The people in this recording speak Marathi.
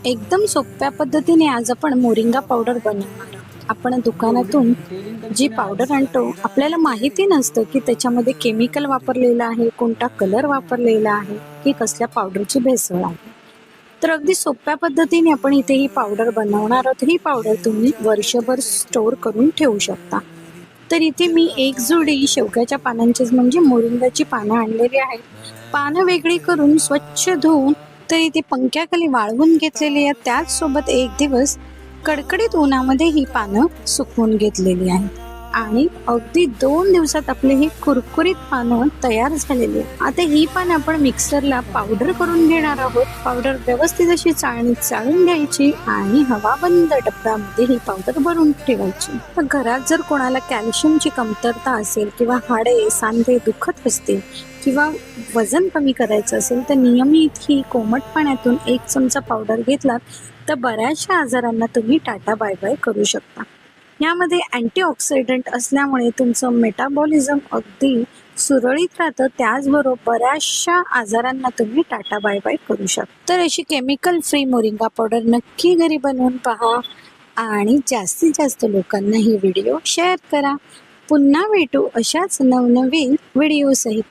एकदम सोप्या पद्धतीने आज आपण मोरिंगा पावडर बनवणार आहोत. आपण दुकानातून जी पावडर आणतो आपल्याला माहिती नसतं की त्याच्यामध्ये केमिकल वापरलेलं आहे, कोणता कलर वापरलेला आहे, की कसल्या पावडरची भेसळ आहे. तर अगदी सोप्या पद्धतीने आपण इथे ही पावडर बनवणार आहोत. ही पावडर तुम्ही वर्षभर स्टोर करून ठेवू शकता. तर इथे मी एक जुडी शेवग्याच्या पानांची म्हणजे मोरिंगाची पानं आणलेली आहेत. पानं वेगळी करून स्वच्छ धुवून तर इथे पंख्याखाली वाळवून घेतलेली आहेत. त्याचसोबत एक दिवस कडकडीत उन्हामध्ये ही पानं सुकवून घेतलेली आहेत आणि अगदी 2 दिवसात आपली ही कुरकुरीत पानं तयार झालेली आहे. आता ही पानं आपण मिक्सरला पावडर करून घेणार आहोत. पावडर व्यवस्थित अशी चाळणीत चाळून घ्यायची आणि हवाबंद डब्यामध्ये ही पावडर भरून ठेवायची. तर घरात जर कोणाला कॅल्शियमची कमतरता असेल किंवा हाडे सांधे दुखत असतील किंवा वजन कमी करायचं असेल तर नियमित ही कोमट पाण्यातून 1 चमचा पावडर घेतलात तर बऱ्याचशा आजारांना तुम्ही टाटा बाय बाय करू शकता. यामध्ये अँटीऑक्सिडंट असल्यामुळे तुमचं मेटाबॉलिझम अगदी सुरळीत राहतं. त्याचबरोबर बऱ्याचशा आजारांना तुम्ही टाटा बाय बाय करू शकता. तर अशी केमिकल फ्री मोरिंगा पावडर नक्की घरी बनवून पहा आणि जास्तीत जास्त लोकांना ही व्हिडिओ शेअर करा. पुन्हा भेटू अशाच नवनवीन व्हिडिओ सहित.